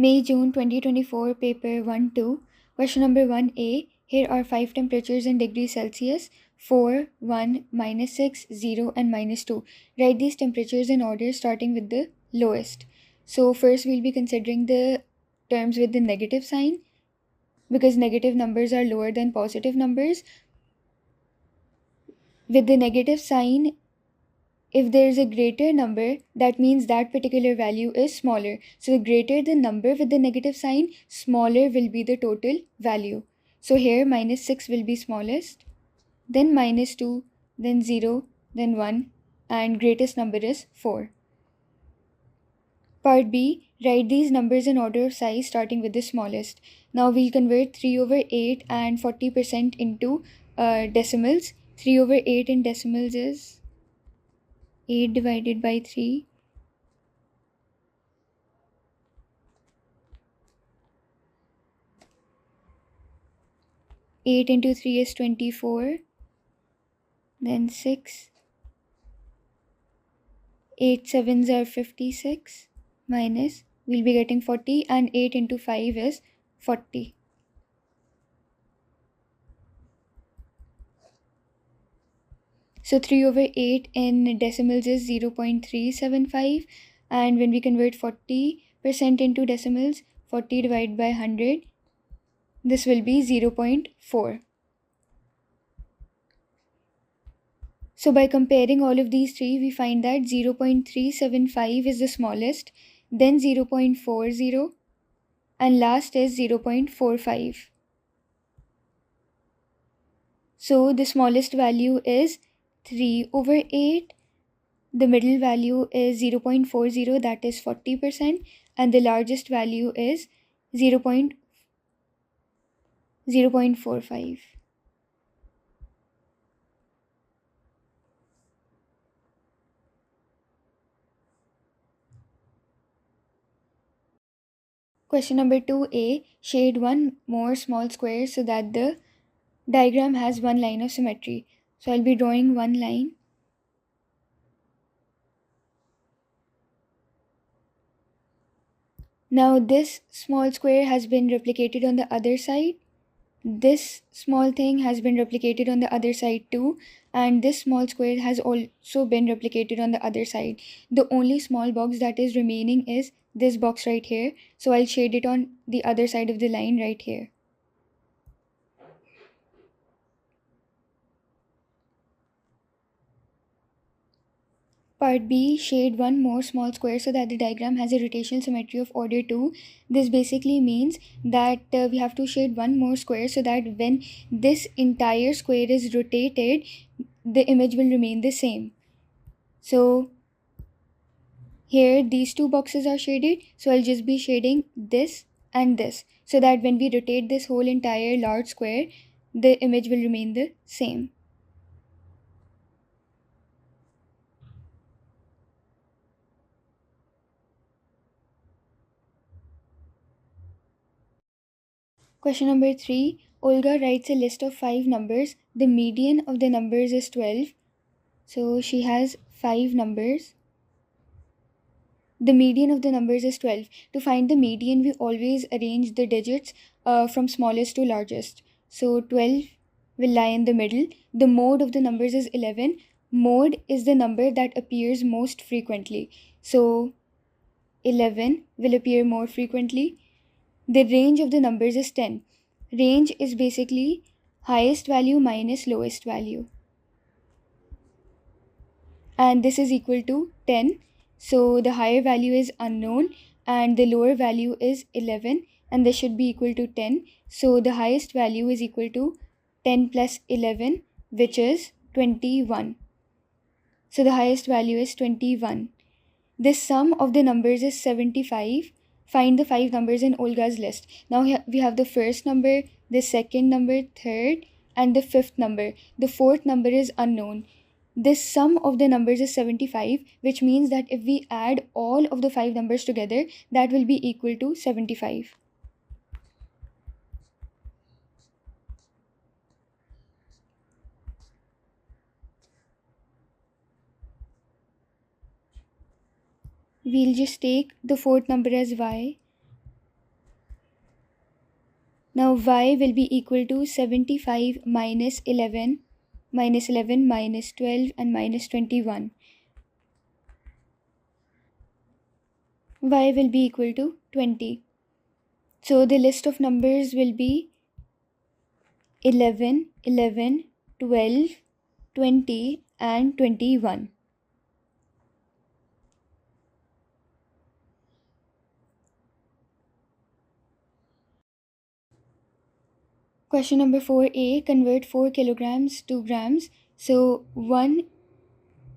May-June 2024, paper 1-2, question number 1a. Here are 5 temperatures in degrees Celsius: 4, 1, -6, 0, and -2. Write these temperatures in order starting with the lowest. So first we'll be considering the terms with the negative sign, because negative numbers are lower than positive numbers. With the negative sign, if there is a greater number, that means that particular value is smaller. So the greater the number with the negative sign, smaller will be the total value. So here -6 will be smallest, then -2, then 0, then 1, and greatest number is 4. Part B, write these numbers in order of size starting with the smallest. Now we'll convert 3/8 and 40% into decimals. 3/8 in decimals is 8 divided by 3. 8 into 3 is 24, then 6. 8 sevens are 56, minus, we'll be getting 40, and 8 into 5 is 40. So 3/8 in decimals is 0.375, and when we convert 40% into decimals, 40 divided by 100, this will be 0.4. So by comparing all of these three, we find that 0.375 is the smallest, then 0.40, and last is 0.45. So the smallest value is 3/8, the middle value is 0.40, that is 40%, and the largest value is 0.45. Question number 2a, shade one more small square so that the diagram has one line of symmetry. So I'll be drawing one line. Now this small square has been replicated on the other side. This small thing has been replicated on the other side too, and this small square has also been replicated on the other side. The only small box that is remaining is this box right here, so I'll shade it on the other side of the line right here. Part B, shade one more small square so that the diagram has a rotational symmetry of order 2. This basically means that we have to shade one more square so that when this entire square is rotated, the image will remain the same. So here these two boxes are shaded, so I'll just be shading this and this so that when we rotate this whole entire large square, the image will remain the same. Question number 3. Olga writes a list of 5 numbers. The median of the numbers is 12. So she has 5 numbers. The median of the numbers is 12. To find the median, we always arrange the digits from smallest to largest. So 12 will lie in the middle. The mode of the numbers is 11. Mode is the number that appears most frequently. So 11 will appear more frequently. The range of the numbers is 10. Range is basically highest value minus lowest value. And this is equal to 10. So the higher value is unknown and the lower value is 11, and this should be equal to 10. So the highest value is equal to 10 plus 11, which is 21. So the highest value is 21. The sum of the numbers is 75. Find the 5 numbers in Olga's list. Now we have the first number, the second number, third, and the fifth number. The fourth number is unknown. The sum of the numbers is 75, which means that if we add all of the 5 numbers together, that will be equal to 75. We'll just take the fourth number as y. Now y will be equal to 75 minus 11 minus 12 and minus 21. Y will be equal to 20. So the list of numbers will be 11, 11, 12, 20 and 21. Question number 4a, convert 4 kilograms to grams. So 1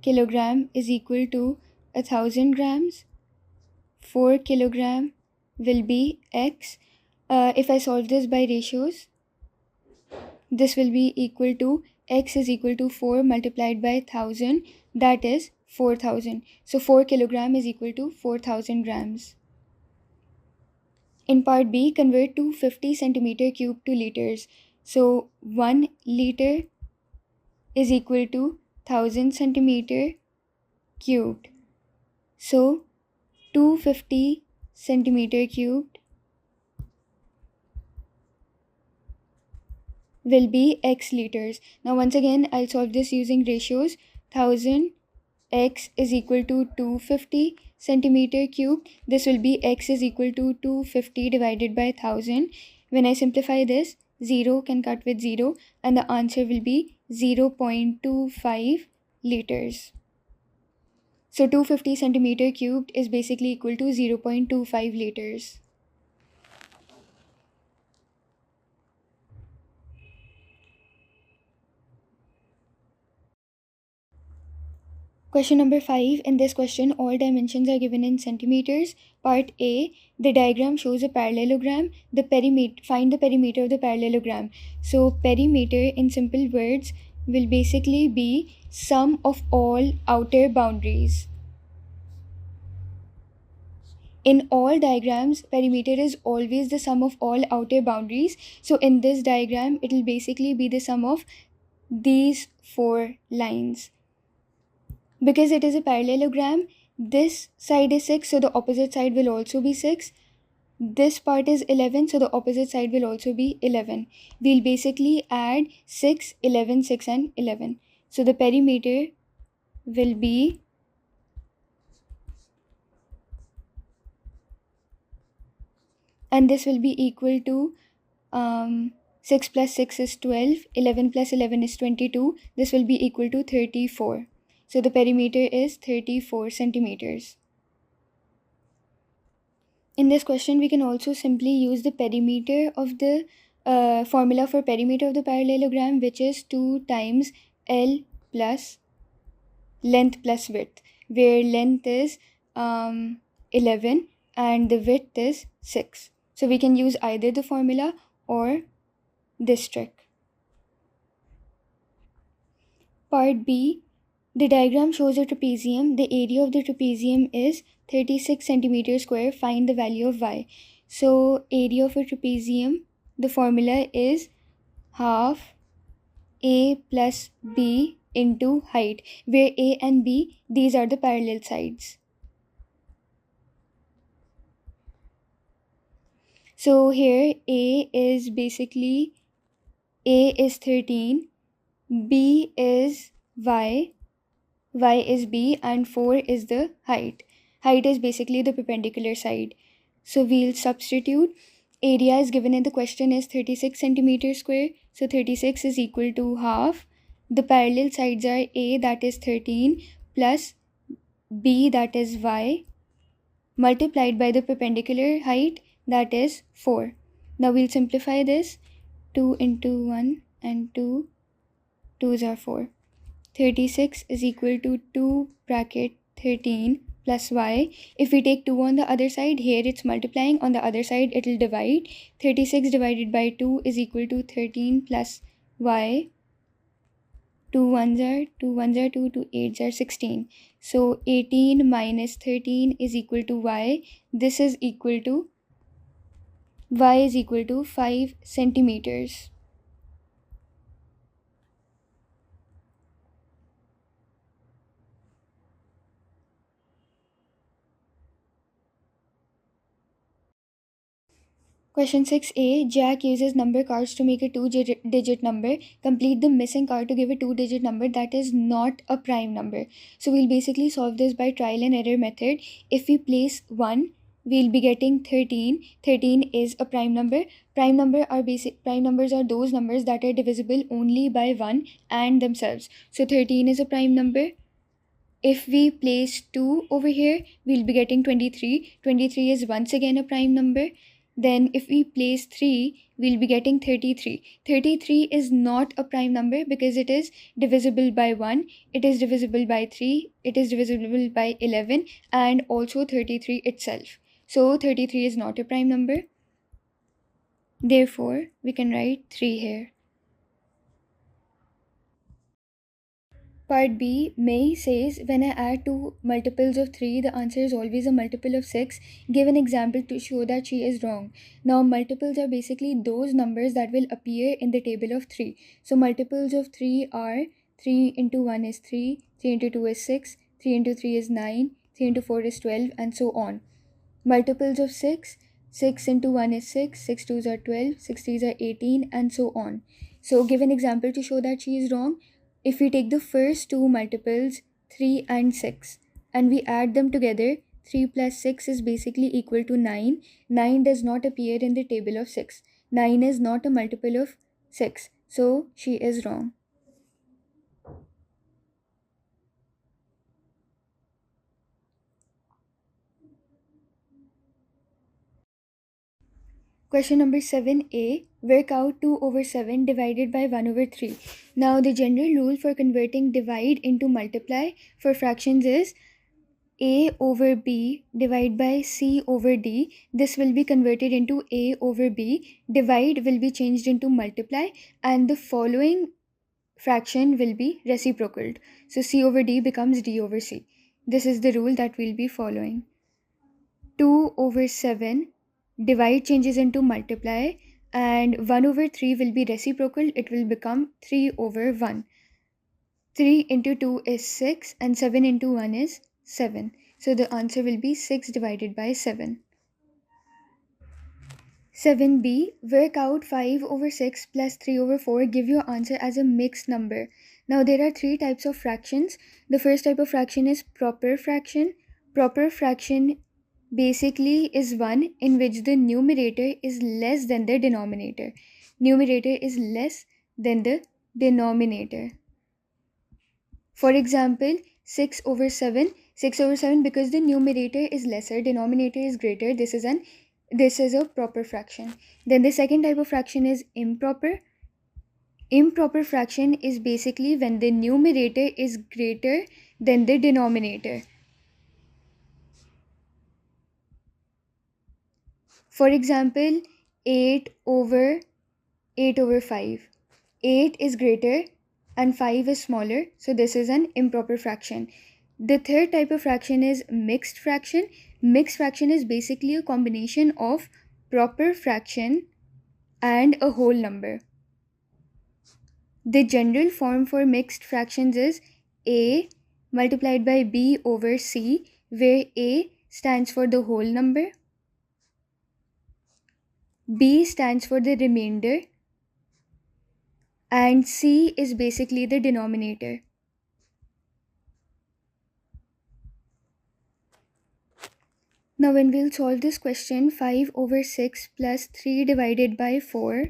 kilogram is equal to 1000 grams. 4 kilogram will be x. If I solve this by ratios, this will be equal to x is equal to 4 multiplied by 1000, that is 4000. So 4 kilogram is equal to 4000 grams. In part B, convert 250 centimeter cube to liters. So 1 liter is equal to 1000 centimeter cubed. So 250 centimeter cubed will be x liters. Now once again, I'll solve this using ratios. 1000 x is equal to 250 centimeter cubed. This will be x is equal to 250 divided by 1000. When I simplify this, 0 can cut with 0 and the answer will be 0.25 liters. So 250 centimeter cubed is basically equal to 0.25 liters. Question number 5. In this question, all dimensions are given in centimeters. Part A, the diagram shows a parallelogram. Find the perimeter of the parallelogram. So perimeter in simple words will basically be sum of all outer boundaries. In all diagrams, perimeter is always the sum of all outer boundaries. So in this diagram, it will basically be the sum of these 4 lines. Because it is a parallelogram, this side is 6, so the opposite side will also be 6. This part is 11, so the opposite side will also be 11. We'll basically add 6, 11, 6 and 11. So the perimeter will be and this will be equal to 6 plus 6 is 12, 11 plus 11 is 22. This will be equal to 34. So the perimeter is 34 centimeters. In this question, we can also simply use the perimeter of the formula for perimeter of the parallelogram, which is 2 times L plus length plus width, where length is 11 and the width is 6. So we can use either the formula or this trick. Part B, the diagram shows a trapezium. The area of the trapezium is 36 centimeters square. Find the value of y. So area of a trapezium, the formula is half a plus b into height, where a and b, these are the parallel sides. So here a is 13, b is y is b, and 4 is the height. Height is basically the perpendicular side. So we'll substitute. Area is given in the question is 36 centimeters square. So 36 is equal to half. The parallel sides are a, that is 13, plus b, that is y, multiplied by the perpendicular height, that is 4. Now we'll simplify this. 2 into 1 and 2, 2s are 4. 36 is equal to 2 bracket 13 plus y. If we take 2 on the other side, here it's multiplying, on the other side it will divide. 36 divided by 2 is equal to 13 plus y. 2 ones are 2, 2 8s are 16. So 18 minus 13 is equal to y. This is equal to y is equal to 5 centimeters. Question 6a, Jack uses number cards to make a two-digit number. Complete the missing card to give a two-digit number that is not a prime number. So we'll basically solve this by trial and error method. If we place 1, we'll be getting 13. 13 is a prime number. Prime numbers are those numbers that are divisible only by 1 and themselves. So 13 is a prime number. If we place 2 over here, we'll be getting 23. 23 is once again a prime number. Then if we place 3, we'll be getting 33. 33 is not a prime number because it is divisible by 1, it is divisible by 3, it is divisible by 11, and also 33 itself. So 33 is not a prime number. Therefore, we can write 3 here. Part B, May says, when I add two multiples of 3, the answer is always a multiple of 6. Give an example to show that she is wrong. Now, multiples are basically those numbers that will appear in the table of 3. So, multiples of 3 are 3 into 1 is 3, 3 into 2 is 6, 3 into 3 is 9, 3 into 4 is 12, and so on. Multiples of 6, 6 into 1 is 6, 6 2s are 12, 6 3s are 18, and so on. So, give an example to show that she is wrong. If we take the first two multiples, 3 and 6, and we add them together, 3 plus 6 is basically equal to 9. 9 does not appear in the table of 6. 9 is not a multiple of 6. So, she is wrong. Question number 7a, work out 2 over 7 divided by 1 over 3. Now the general rule for converting divide into multiply for fractions is a over b divided by c over d. This will be converted into a over b. Divide will be changed into multiply, and the following fraction will be reciprocaled. So c over d becomes d over c. This is the rule that we'll be following. 2 over 7 divide changes into multiply, and 1 over 3 will be reciprocal. It will become 3 over 1. 3 into 2 is 6 and 7 into 1 is 7. So the answer will be 6 divided by 7. 7b, work out 5 over 6 plus 3 over 4. Give your answer as a mixed number. Now there are three types of fractions. The first type of fraction is proper fraction. Proper fraction basically is one in which the numerator is less than the denominator. Numerator is less than the denominator. For example, 6 over 7. 6 over 7, because the numerator is lesser, denominator is greater. This is a proper fraction. Then the second type of fraction is improper. Improper fraction is basically when the numerator is greater than the denominator. For example, 8 over 5. 8 is greater and 5 is smaller, so this is an improper fraction. The third type of fraction is mixed fraction. Mixed fraction is basically a combination of proper fraction and a whole number. The general form for mixed fractions is a multiplied by b over c, where a stands for the whole number, b stands for the remainder, and c is basically the denominator. Now when we'll solve this question, 5 over 6 plus 3 divided by 4,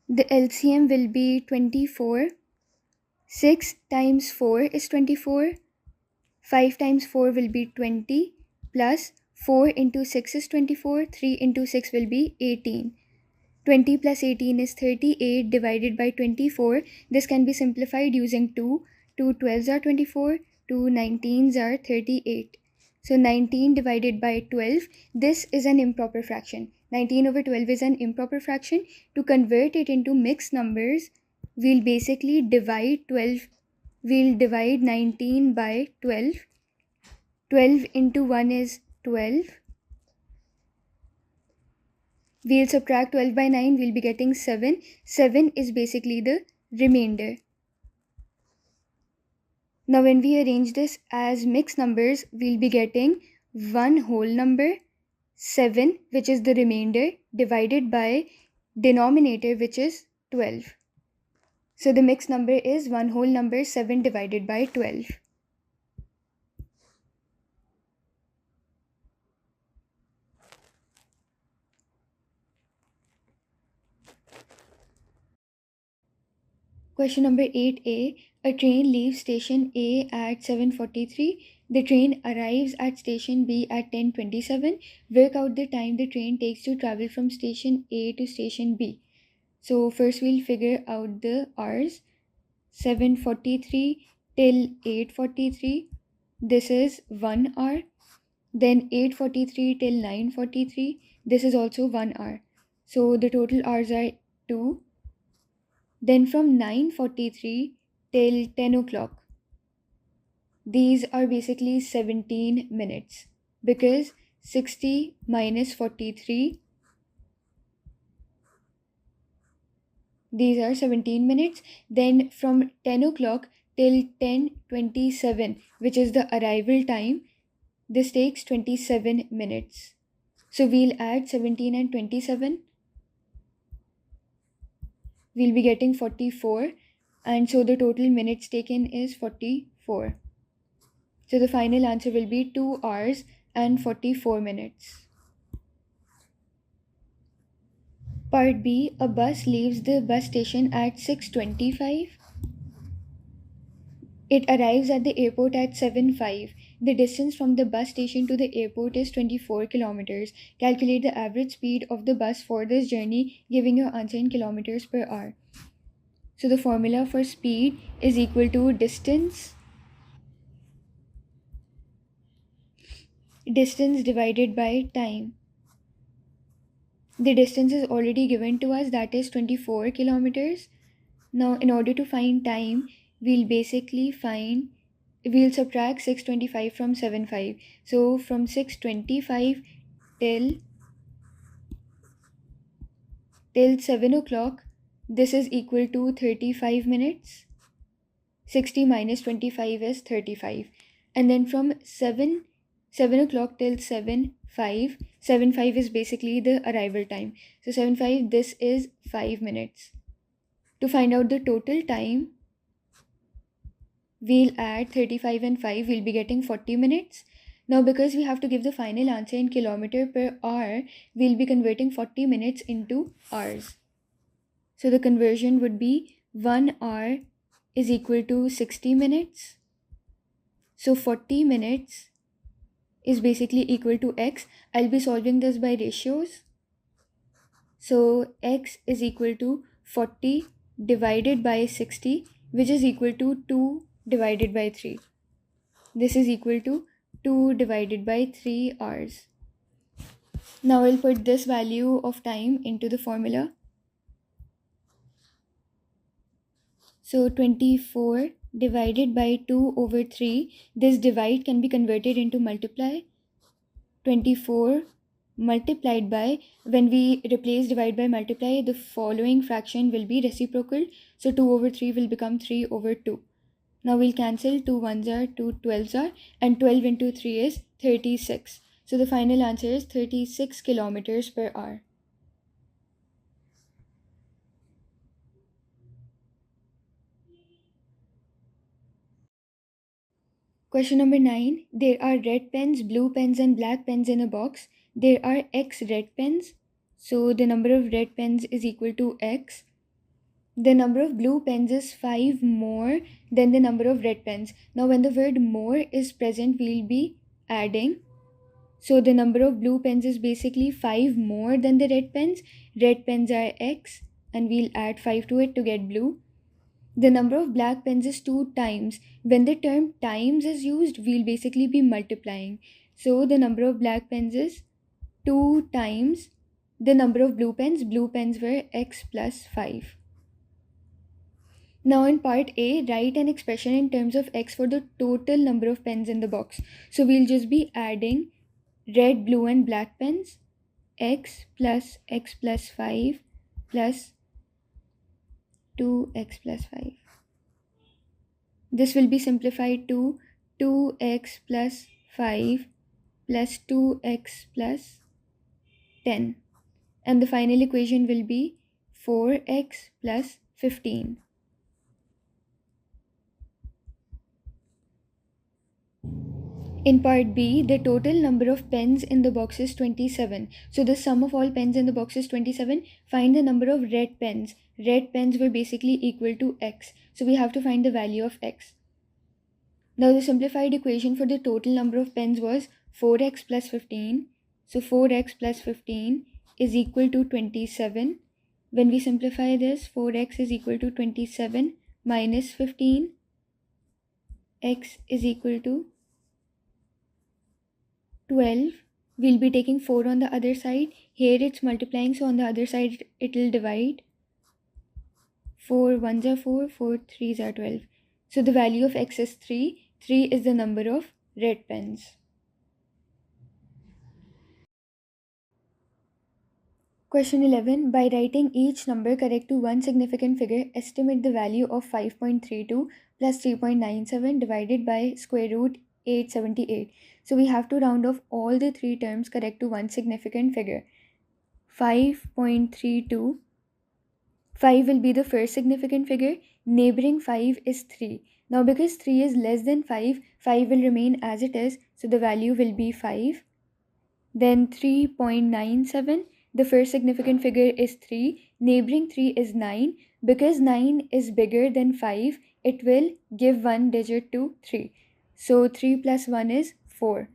the LCM will be 24. 6 times 4 is 24. 5 times 4 will be 20, plus 4 into 6 is 24. 3 into 6 will be 18. 20 plus 18 is 38 divided by 24. This can be simplified using 2. 2 12s are 24. 2 19s are 38. So 19 divided by 12, this is an improper fraction. 19 over 12 is an improper fraction. To convert it into mixed numbers, we'll basically divide 19 by 12. 12 into 1 is 12. We'll subtract 12 by 9, we'll be getting 7. 7 is basically the remainder. Now when we arrange this as mixed numbers, we'll be getting one whole number 7, which is the remainder, divided by denominator, which is 12. So the mixed number is one whole number 7 divided by 12. Question number 8a. A train leaves station A at 7:43. The train arrives at station B at 10:27. Work out the time the train takes to travel from station A to station B. So first we'll figure out the hours. 7:43 till 8:43. This is 1 hour. Then 8:43 till 9:43. This is also 1 hour. So the total hours are 2. Then from 9:43 till 10 o'clock, these are basically 17 minutes, because 60 minus 43, these are 17 minutes. Then from 10 o'clock till 10:27, which is the arrival time, this takes 27 minutes. So we'll add 17 and 27. We'll be getting 44, and so the total minutes taken is 44. So the final answer will be 2 hours and 44 minutes. Part B. A bus leaves the bus station at 6:25. It arrives at the airport at 7:05. The distance from the bus station to the airport is 24 kilometers. Calculate the average speed of the bus for this journey, giving your answer in kilometers per hour. So the formula for speed is equal to distance divided by time. The distance is already given to us, that is 24 kilometers. Now in order to find time, we'll subtract 625 from 75. So from 625 till 7 o'clock, this is equal to 35 minutes. 60 minus 25 is 35. And then from 7 o'clock till 7:05 is basically the arrival time. So 7:05, this is 5 minutes. To find out the total time, we'll add 35 and 5, we'll be getting 40 minutes. Now because we have to give the final answer in kilometer per hour, we'll be converting 40 minutes into hours. So the conversion would be 1 hour is equal to 60 minutes. So 40 minutes is basically equal to x. I'll be solving this by ratios. So x is equal to 40 divided by 60, which is equal to 2 divided by 3. This is equal to 2 divided by 3 hours. Now I'll put this value of time into the formula. So 24 divided by 2 over 3, this divide can be converted into multiply. 24 multiplied by, when we replace divide by multiply, the following fraction will be reciprocal. So 2 over 3 will become 3 over 2. Now we'll cancel 2 ones are 2 12s are, and 12 into 3 is 36. So the final answer is 36 kilometers per hour. Question number 9. There are red pens, blue pens and black pens in a box. There are x red pens. So the number of red pens is equal to x. The number of blue pens is 5 more than the number of red pens. Now when the word more is present, we'll be adding. So the number of blue pens is basically 5 more than the red pens. Red pens are x, and we'll add 5 to it to get blue. The number of black pens is 2 times. When the term times is used, we'll basically be multiplying. So the number of black pens is 2 times the number of blue pens. Blue pens were x plus 5. Now in part A, write an expression in terms of x for the total number of pens in the box. So we'll just be adding red, blue and black pens. X plus 5 plus 2x plus 5. This will be simplified to 2x plus 5 plus 2x plus 10. And the final equation will be 4x plus 15. In part B, the total number of pens in the box is 27. So the sum of all pens in the box is 27. Find the number of red pens. Red pens were basically equal to x. So we have to find the value of x. Now the simplified equation for the total number of pens was 4x plus 15. So 4x plus 15 is equal to 27. When we simplify this, 4x is equal to 27 minus 15. X is equal to 12. We'll be taking 4 on the other side. Here it's multiplying, so on the other side it will divide. 4 1s are 4, 4 3s are 12. So the value of x is 3. 3 is the number of red pens. Question 11. By writing each number correct to one significant figure, estimate the value of 5.32 plus 3.97 divided by square root 878. So we have to round off all the three terms correct to one significant figure. 5.32. 5 will be the first significant figure. Neighboring 5 is 3. Now because 3 is less than 5, 5 will remain as it is. So the value will be 5. Then 3.97. The first significant figure is 3. Neighboring 3 is 9. Because 9 is bigger than 5, it will give one digit to 3. So 3 plus 1 is 4.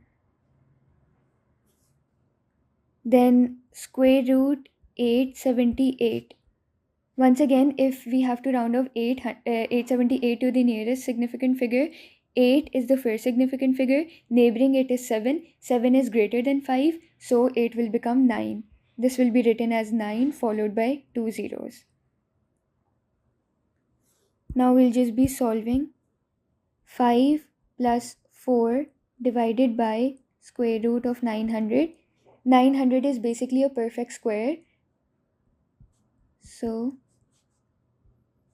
Then square root 878. Once again, if we have to round off 878 to the nearest significant figure, 8 is the first significant figure, neighboring it is 7. 7 is greater than 5, so 8 will become 9. This will be written as 9 followed by 2 zeros. Now we'll just be solving 5 plus 4 divided by square root of 900. 900 is basically a perfect square. So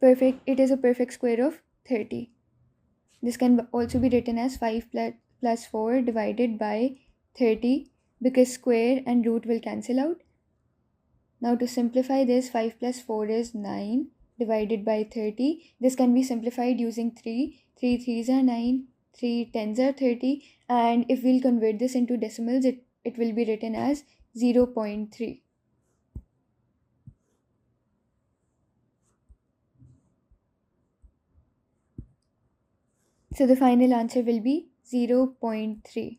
it is a perfect square of 30. This can also be written as 5 plus 4 divided by 30 because square and root will cancel out. Now to simplify this, 5 plus 4 is 9 divided by 30. This can be simplified using 3. 3 3s are 9, 3 10s are 30, and if we'll convert this into decimals, it will be written as 0.3. So the final answer will be 0.3.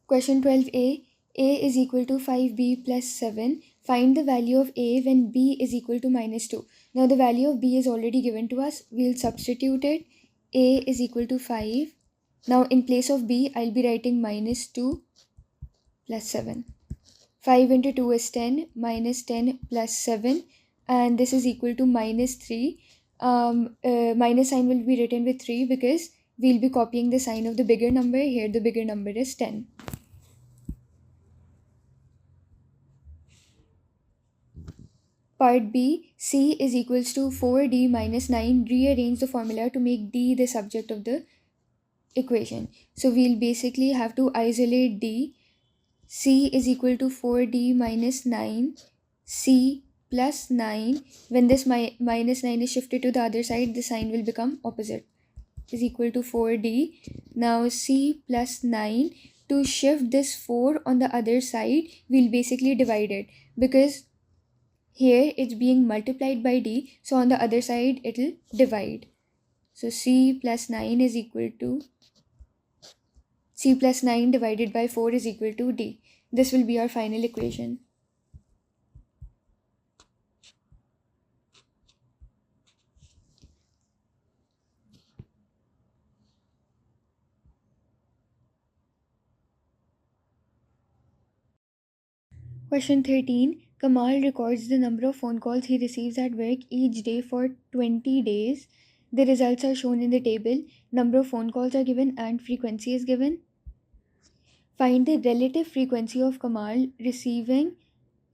Question 12a. A is equal to 5b plus 7. Find the value of a when b is equal to minus 2. Now the value of b is already given to us. We'll substitute it. A is equal to 5. Now in place of b, I'll be writing minus 2 plus 7. 5 into 2 is 10, minus 10 plus 7, and this is equal to minus 3. Minus sign will be written with 3 because we'll be copying the sign of the bigger number. Here the bigger number is 10. Part B, C is equals to 4D minus 9. Rearrange the formula to make D the subject of the equation. So we'll basically have to isolate D. C is equal to 4D minus 9. C plus 9. When this minus 9 is shifted to the other side, the sign will become opposite. Is equal to 4D. Now C plus 9. To shift this 4 on the other side, we'll basically divide it because here it's being multiplied by D, so on the other side it'll divide. So C plus 9 is equal to C plus 9 divided by 4 is equal to D. This will be our final equation. Question 13. Kamal records the number of phone calls he receives at work each day for 20 days. The results are shown in the table. Number of phone calls are given and frequency is given. Find the relative frequency of Kamal receiving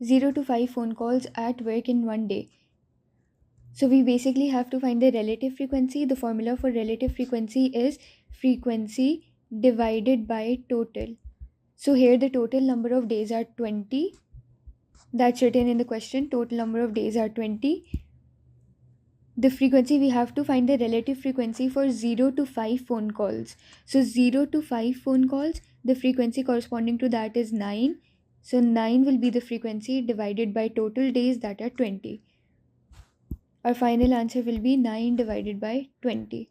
0 to 5 phone calls at work in one day. So we basically have to find the relative frequency. The formula for relative frequency is frequency divided by total. So here the total number of days are 20. That's written in the question. Total number of days are 20. The frequency, we have to find the relative frequency for 0 to 5 phone calls. So 0 to 5 phone calls, the frequency corresponding to that is 9. So 9 will be the frequency divided by total days, that are 20. Our final answer will be 9 divided by 20.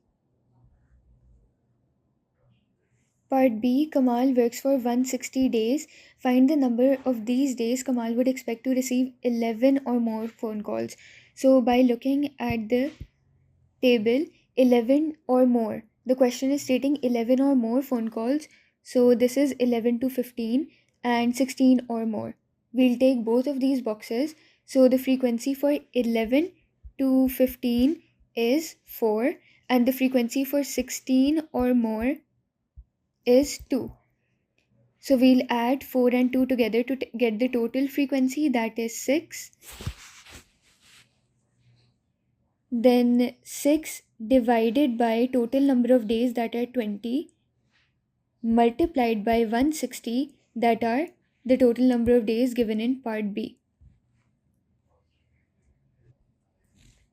Part B, Kamal works for 160 days. Find the number of these days Kamal would expect to receive 11 or more phone calls. So by looking at the table, 11 or more, the question is stating 11 or more phone calls. So this is 11 to 15 and 16 or more. We'll take both of these boxes. So the frequency for 11 to 15 is 4 and the frequency for 16 or more is 2. So we'll add 4 and 2 together to get the total frequency, that is 6. Then 6 divided by total number of days, that are 20, multiplied by 160, that are the total number of days given in part B.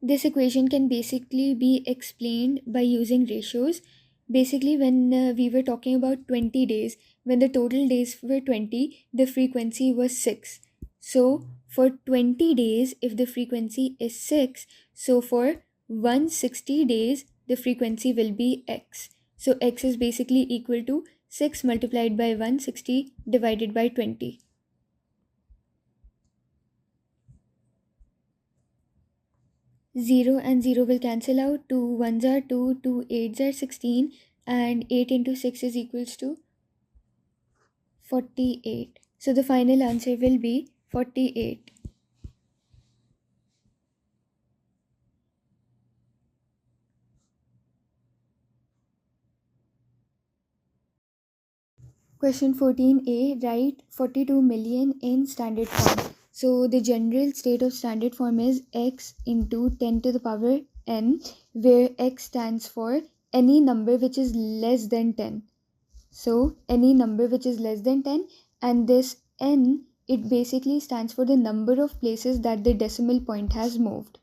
This equation can basically be explained by using ratios. Basically, when we were talking about 20 days, when the total days were 20, the frequency was 6. So for 20 days, if the frequency is 6, so for 160 days, the frequency will be x. So x is basically equal to 6 multiplied by 160 divided by 20. 0 and 0 will cancel out. 2 1s are 2, 2 8s are 16, and 8 into 6 is equals to 48. So the final answer will be 48. Question 14a, write 42 million in standard form. So the general state of standard form is x into 10 to the power n, where x stands for any number which is less than 10. So any number which is less than 10, and this n, it basically stands for the number of places that the decimal point has moved.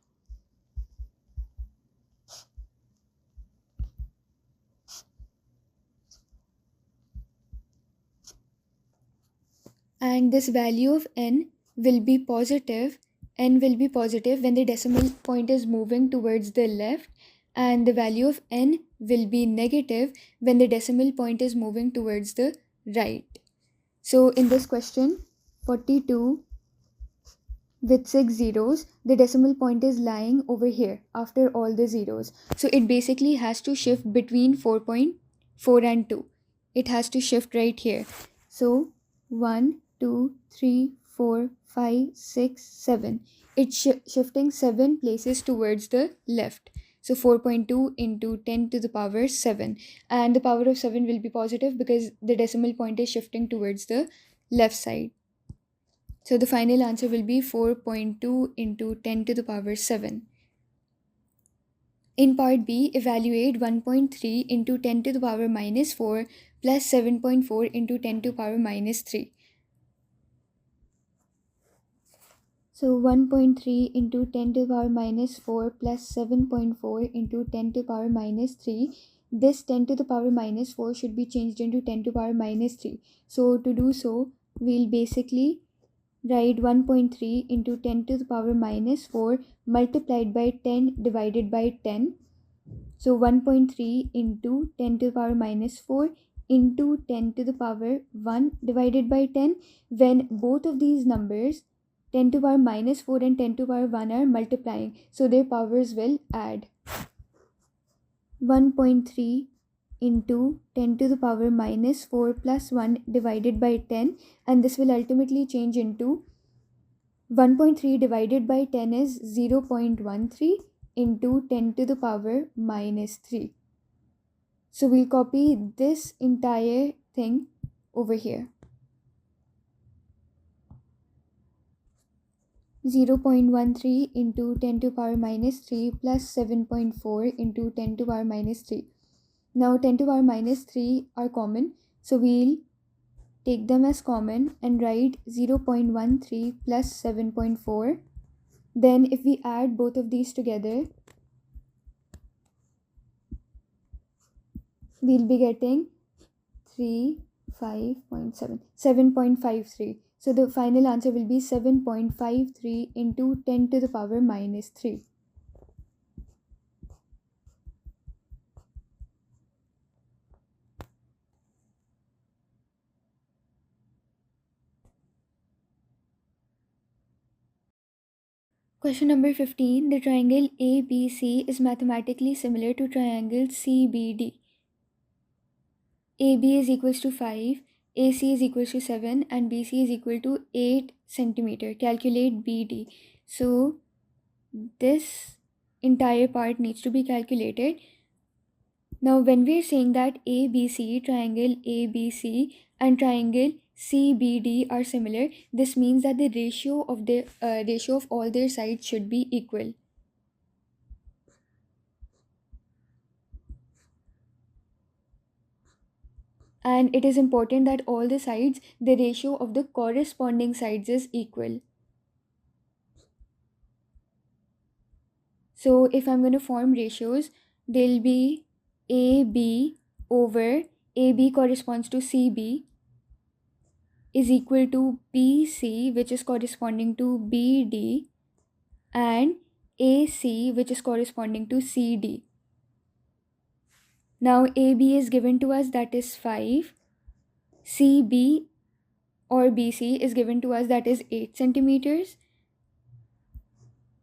And this value of n will be positive. N will be positive when the decimal point is moving towards the left, and the value of n will be negative when the decimal point is moving towards the right. So in this question, 42 with 6 zeros, the decimal point is lying over here after all the zeros. So it basically has to shift between 4.4 and 2. It has to shift right here. So 1, 2, 3, 4, 5, 6, 7. It's shifting 7 places towards the left. So 4.2 into 10 to the power 7. And the power of 7 will be positive because the decimal point is shifting towards the left side. So the final answer will be 4.2 into 10 to the power 7. In part B, evaluate 1.3 into 10 to the power minus 4 plus 7.4 into 10 to the power minus 3. So 1.3 into 10 to the power minus 4 plus 7.4 into 10 to the power minus 3. This 10 to the power minus 4 should be changed into 10 to the power minus 3. So to do so, we'll basically write 1.3 into 10 to the power minus 4 multiplied by 10 divided by 10. So 1.3 into 10 to the power minus 4 into 10 to the power 1 divided by 10. When both of these numbers, 10 to the power minus 4 and 10 to the power 1, are multiplying, so their powers will add. 1.3 into 10 to the power minus 4 plus 1 divided by 10, and this will ultimately change into 1.3 divided by 10 is 0.13 into 10 to the power minus 3. So we'll copy this entire thing over here. 0.13 into 10 to the power minus 3 plus 7.4 into 10 to the power minus 3. Now 10 to the power minus 3 are common, so we'll take them as common and write 0.13 plus 7.4. Then if we add both of these together, we'll be getting 7.53. So the final answer will be 7.53 into 10 to the power minus 3. Question number 15. The triangle ABC is mathematically similar to triangle CBD. AB is equals to 5, AC is equals to 7, and BC is equal to 8 centimeter. Calculate BD. So this entire part needs to be calculated. Now when we're saying that ABC, triangle ABC and triangle CBD are similar, this means that the ratio of all their sides should be equal. And it is important that all the sides, the ratio of the corresponding sides is equal. So if I'm going to form ratios, they'll be AB over AB corresponds to CB is equal to BC, which is corresponding to BD, and AC, which is corresponding to CD. Now AB is given to us, that is 5. CB or BC is given to us, that is 8 centimeters.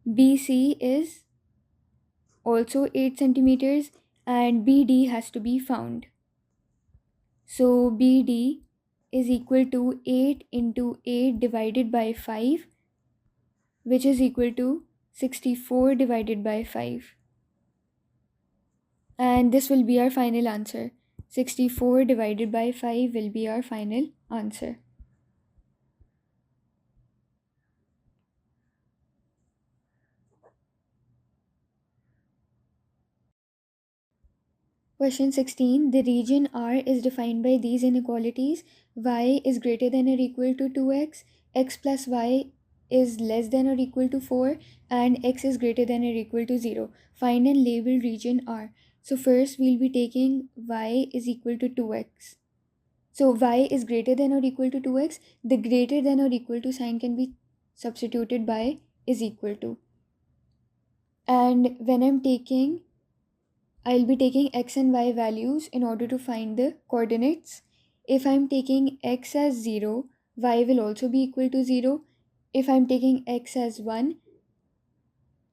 BC is also 8 centimeters, and BD has to be found. So BD is equal to 8 into 8 divided by 5, which is equal to 64 divided by 5. And this will be our final answer. 64 divided by 5 will be our final answer. Question 16. The region R is defined by these inequalities. Y is greater than or equal to 2x, x plus y is less than or equal to 4, and x is greater than or equal to 0. Find and label region R. So first we'll be taking y is equal to 2x. So y is greater than or equal to 2x. The greater than or equal to sign can be substituted by is equal to. And when I'll be taking x and y values in order to find the coordinates. If I'm taking x as 0, y will also be equal to 0. If I'm taking x as 1,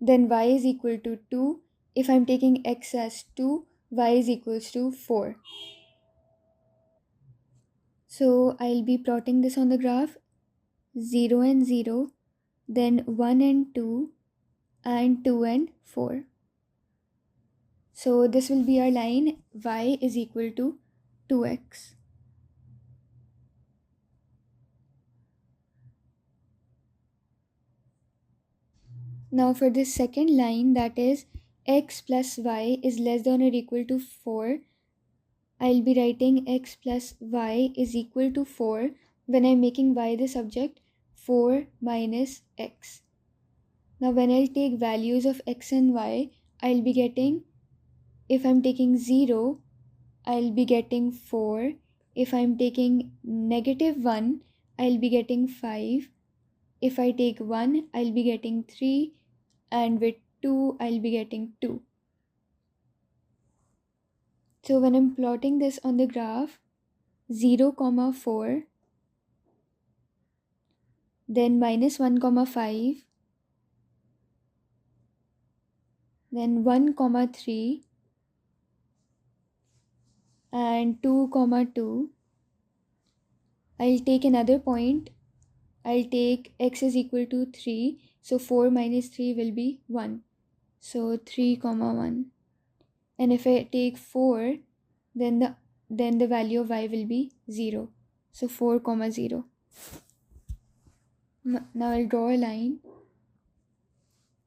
then y is equal to 2. If I'm taking x as 2, y is equals to 4. So I'll be plotting this on the graph. 0 and 0, then 1 and 2, and 2 and 4. So this will be our line, y is equal to 2x. Now for this second line, that is x plus y is less than or equal to 4, I'll be writing x plus y is equal to 4 when I'm making y the subject, 4 minus x. Now when I take values of x and y, I'll be getting, if I'm taking 0, I'll be getting 4. If I'm taking negative 1, I'll be getting 5. If I take 1, I'll be getting 3. And with 2, I'll be getting 2. So when I'm plotting this on the graph, 0, 4, then minus 1, 5, then 1, 3, and 2, 2. I'll take another point. I'll take x is equal to 3. So 4 minus 3 will be 1. So 3, 1. And if I take 4, then the value of y will be 0. So 4, 0. Now I'll draw a line.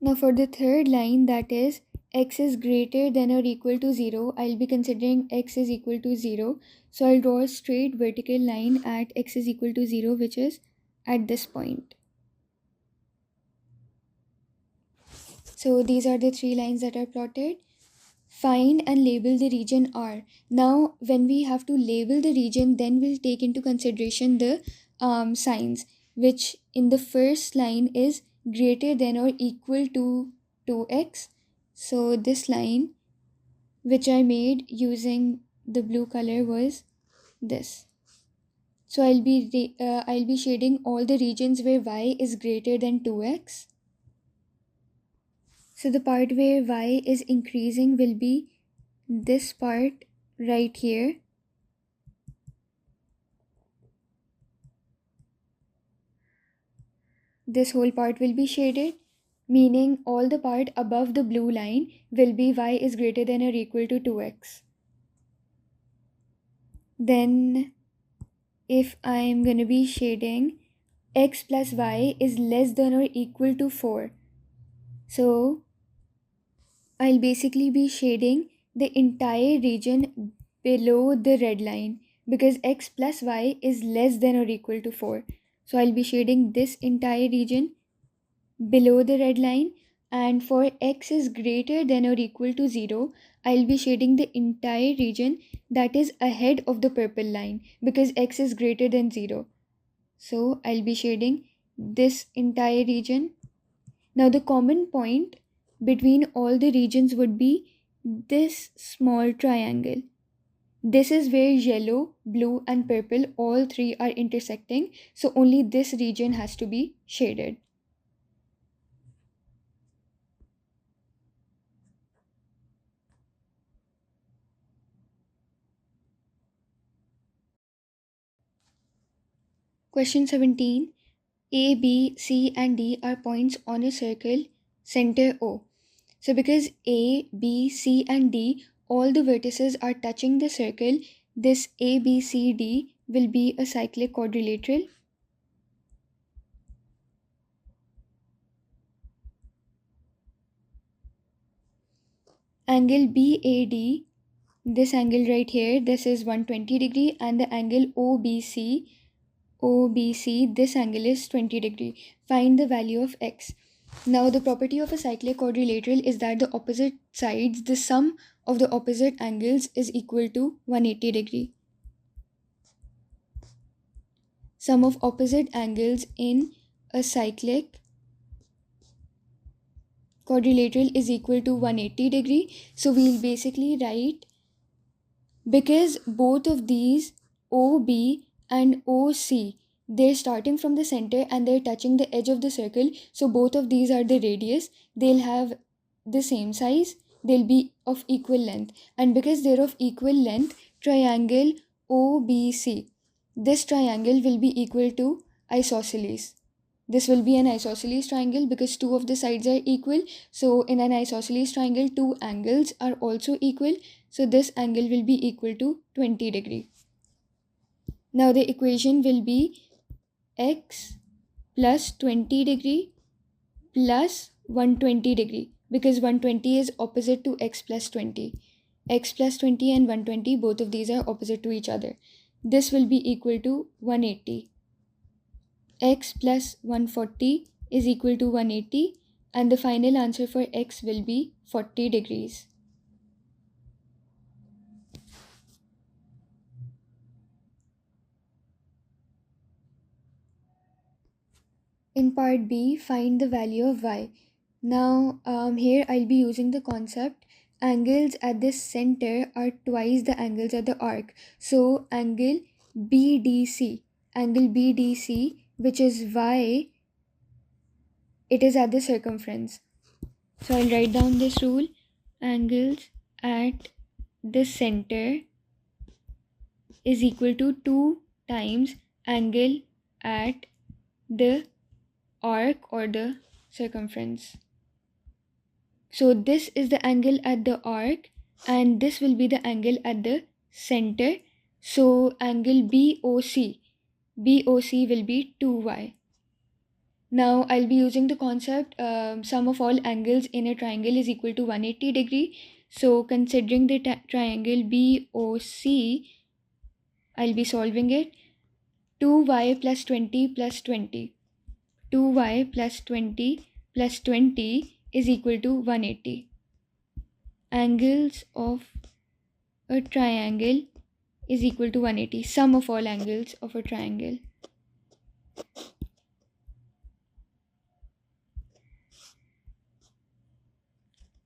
Now for the third line, that is x is greater than or equal to 0, I'll be considering x is equal to 0. So I'll draw a straight vertical line at x is equal to 0, which is at this point. So these are the three lines that are plotted. Find and label the region R. Now when we have to label the region, then we'll take into consideration the signs, which in the first line is greater than or equal to 2x. So this line, which I made using the blue color, was this. So I'll be shading all the regions where y is greater than 2x. So the part where y is increasing will be this part right here. This whole part will be shaded, meaning all the part above the blue line will be y is greater than or equal to 2x. Then if I'm going to be shading x plus y is less than or equal to 4, so I'll basically be shading the entire region below the red line, because x plus y is less than or equal to 4. So I'll be shading this entire region below the red line, and for x is greater than or equal to 0, I'll be shading the entire region that is ahead of the purple line, because x is greater than 0. So I'll be shading this entire region. Now the common point between all the regions would be this small triangle. This is where yellow, blue and purple, all three are intersecting, so only this region has to be shaded. Question 17. A, B, C and D are points on a circle center O. So because A, B, C and D, all the vertices are touching the circle, this A, B, C, D will be a cyclic quadrilateral. Angle BAD, this angle right here, this is 120 degree, and the angle OBC, this angle is 20 degree. Find the value of x. Now the property of a cyclic quadrilateral is that the opposite sides, the sum of the opposite angles is equal to 180 degree. Sum of opposite angles in a cyclic quadrilateral is equal to 180 degree. So we'll basically write, because both of these OB and OC, they're starting from the center and they're touching the edge of the circle, so both of these are the radius, they'll have the same size, they'll be of equal length, and because they're of equal length, triangle OBC, this triangle will be equal to isosceles. This will be an isosceles triangle because two of the sides are equal. So in an isosceles triangle, two angles are also equal. So this angle will be equal to 20 degree. Now the equation will be x plus 20 degree plus 120 degree, because 120 is opposite to x plus 20. X plus 20 and 120, both of these are opposite to each other. This will be equal to 180. X plus 140 is equal to 180, and the final answer for x will be 40 degrees. In part B, find the value of y. Now here I'll be using the concept angles at the center are twice the angles at the arc. So angle BDC, which is y, it is at the circumference. So I'll write down this rule. Angles at the center is equal to 2 times angle at the arc or the circumference. So this is the angle at the arc and this will be the angle at the center. So angle BOC will be 2y. Now I'll be using the concept sum of all angles in a triangle is equal to 180 degree. So considering the triangle BOC, I'll be solving it. 2y plus 20 plus 20. 2y plus 20 plus 20 is equal to 180. Angles of a triangle is equal to 180. Sum of all angles of a triangle.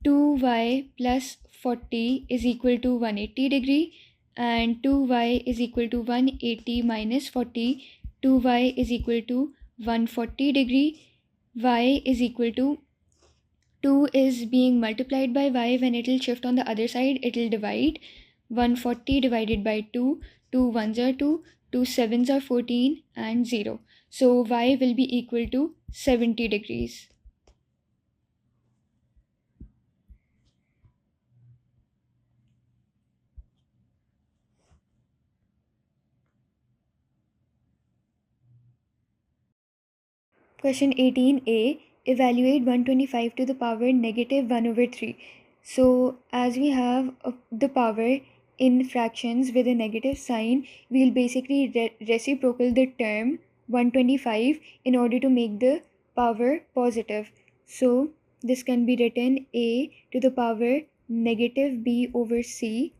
Two y plus 40 is equal to 180 degree, and 2y is equal to 180 minus 40. 2y is equal to 140 degree. Y is equal to 2 is being multiplied by y. When it will shift on the other side, it will divide. 140 divided by 2. 2 ones are 2. 2 sevens are 14 and 0. So y will be equal to 70 degrees. Question 18a, evaluate 125 to the power negative 1 over 3. So as we have the power in fractions with a negative sign, we'll basically reciprocal the term 125 in order to make the power positive. So this can be written a to the power negative b over c.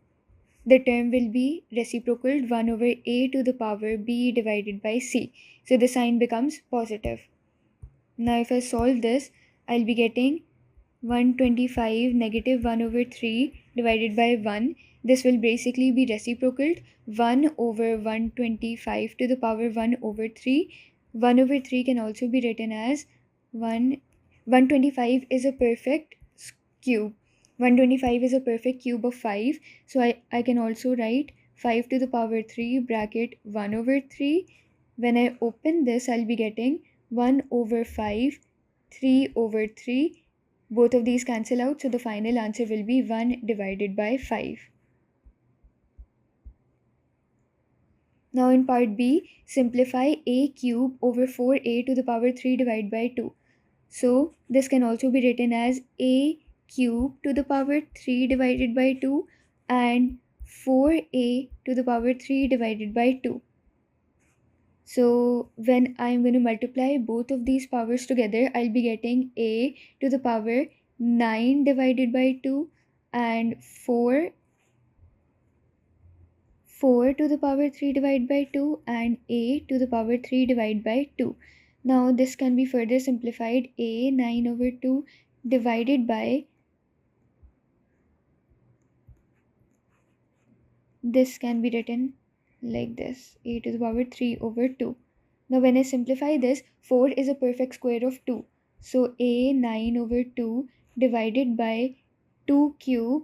The term will be reciprocaled 1 over a to the power b divided by c. So the sign becomes positive. Now if I solve this, I'll be getting 125 negative 1 over 3 divided by 1. This will basically be reciprocaled 1 over 125 to the power 1 over 3. 1 over 3 can also be written as 125 is a perfect cube. 125 is a perfect cube of 5. So I can also write 5 to the power 3 bracket 1 over 3. When I open this, I'll be getting 1 over 5, 3 over 3. Both of these cancel out, so the final answer will be 1 divided by 5. Now in part B, simplify a cube over 4a to the power 3 divided by 2. So this can also be written as a cube to the power 3 divided by 2 and 4a to the power 3 divided by 2. So when I'm going to multiply both of these powers together, I'll be getting a to the power 9 divided by 2 and 4 to the power 3 divided by 2 and a to the power 3 divided by 2. Now this can be further simplified. A 9 over 2 divided by, this can be written like this, a to the power 3 over 2. Now when I simplify this, 4 is a perfect square of 2. So a 9 over 2 divided by 2 cube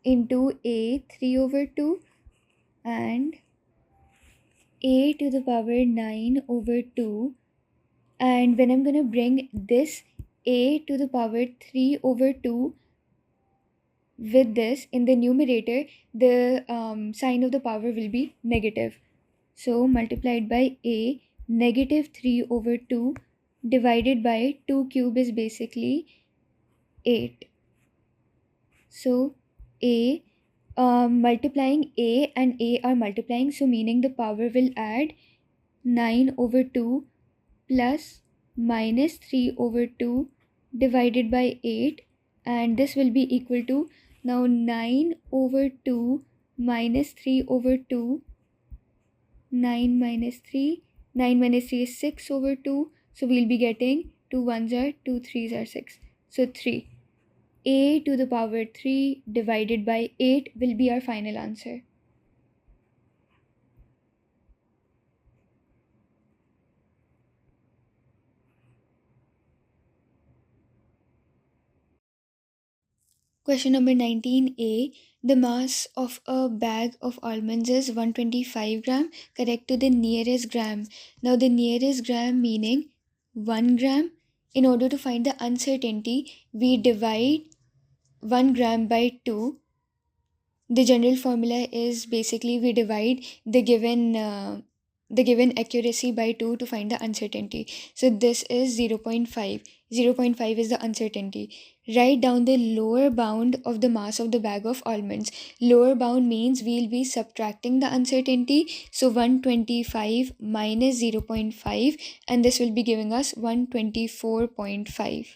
into a 3 over 2 and a to the power 9 over 2. And when I'm going to bring this a to the power 3 over 2 with this in the numerator, the sign of the power will be negative. So multiplied by a, negative 3 over 2 divided by 2 cube is basically 8. So a, multiplying a and a are multiplying, so meaning the power will add 9 over 2 plus minus 3 over 2 divided by 8, and this will be equal to, now 9 over 2 minus 3 over 2, 9 minus 3 is 6 over 2, so we'll be getting 2 ones are 2 threes are 6, so 3. A to the power 3 divided by 8 will be our final answer. Question number 19a. The mass of a bag of almonds is 125 gram. Correct to the nearest gram. Now the nearest gram meaning 1 gram. In order to find the uncertainty, we divide 1 gram by 2. the general formula is basically we divide the given accuracy by 2 to find the uncertainty. So this is 0.5. 0.5 is the uncertainty. Write down the lower bound of the mass of the bag of almonds. Lower bound means we'll be subtracting the uncertainty. So 125 minus 0.5, and this will be giving us 124.5.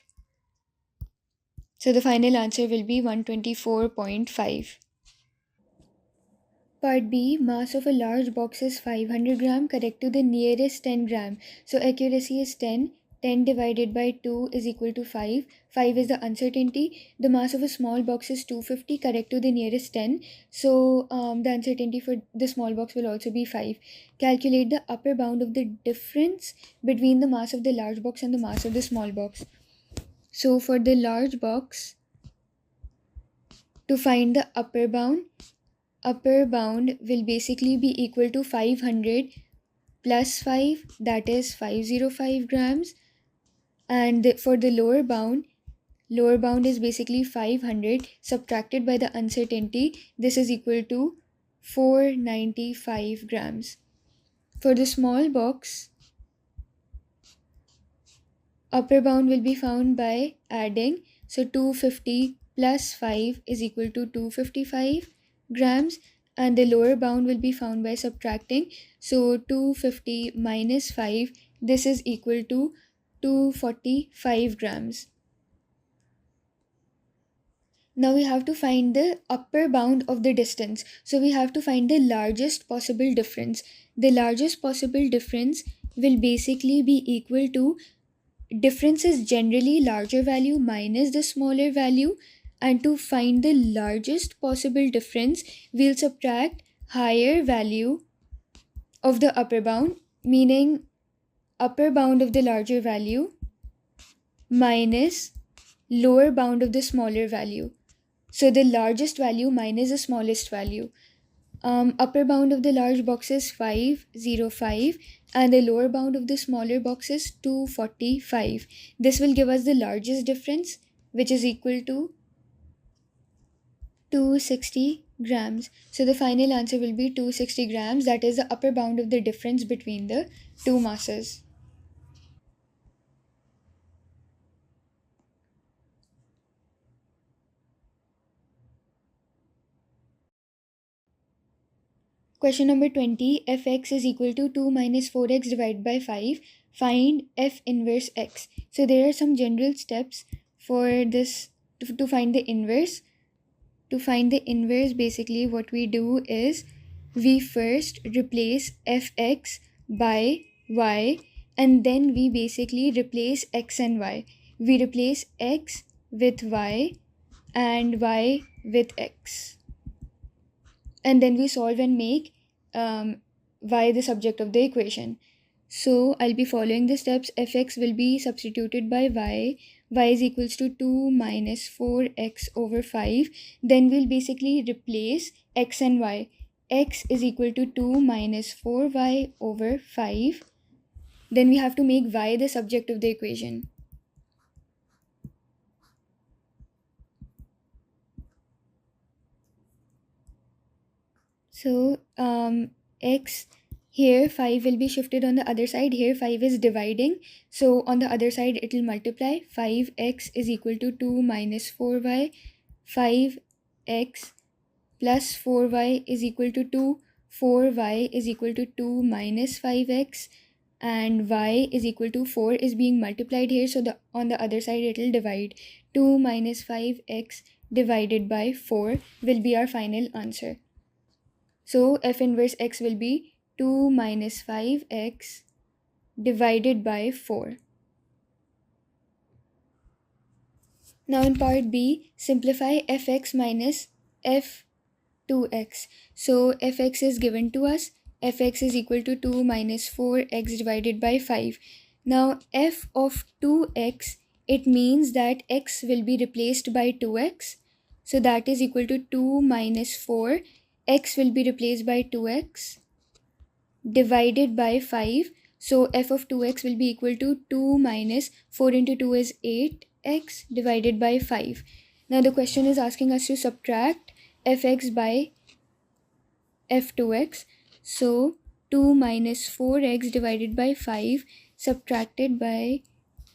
So the final answer will be 124.5. Part B, mass of a large box is 500 gram, correct to the nearest 10 gram. So accuracy is 10. 10 divided by 2 is equal to 5. 5 is the uncertainty. The mass of a small box is 250, correct to the nearest 10. So the uncertainty for the small box will also be 5. Calculate the upper bound of the difference between the mass of the large box and the mass of the small box. So for the large box, to find the upper bound will basically be equal to 500 plus 5, that is 505 grams. And for the lower bound is basically 500 subtracted by the uncertainty. This is equal to 495 grams. For the small box, upper bound will be found by adding. So 250 plus 5 is equal to 255 grams, and the lower bound will be found by subtracting. So 250 minus 5, this is equal to 245 grams. Now we have to find the upper bound of the distance. So we have to find the largest possible difference. The largest possible difference will basically be equal to difference is generally larger value minus the smaller value, and to find the largest possible difference we'll subtract higher value of the upper bound, meaning upper bound of the larger value minus lower bound of the smaller value. So the largest value minus the smallest value. Upper bound of the large box is 505 and the lower bound of the smaller box is 245. This will give us the largest difference, which is equal to 260 grams. So the final answer will be 260 grams. That is the upper bound of the difference between the two masses. Question number 20, fx is equal to 2 minus 4x divided by 5. Find f inverse x. So there are some general steps for this to find the inverse. To find the inverse, basically what we do is we first replace fx by y, and then we basically replace x and y. We replace x with y and y with x. And then we solve and make y the subject of the equation. So I'll be following the steps. Fx will be substituted by y. Y is equals to 2 minus 4x over 5. Then we'll basically replace x and y. X is equal to 2 minus 4y over 5. Then we have to make y the subject of the equation. So x, here 5 will be shifted on the other side. Here 5 is dividing, so on the other side it will multiply. 5x is equal to 2 minus 4y. 5x plus 4y is equal to 2. 4y is equal to 2 minus 5x, and y is equal to 4 is being multiplied here, so on the other side it will divide. 2 minus 5x divided by 4 will be our final answer. So f inverse x will be 2 minus 5x divided by 4. Now in part B, simplify fx minus f2x. So fx is given to us. Fx is equal to 2 minus 4x divided by 5. Now f of 2x, it means that x will be replaced by 2x. So that is equal to 2 minus 4. X will be replaced by 2x divided by 5. So f of 2x will be equal to 2 minus 4 into 2 is 8x divided by 5. Now the question is asking us to subtract fx by f2x. So 2 minus 4x divided by 5 subtracted by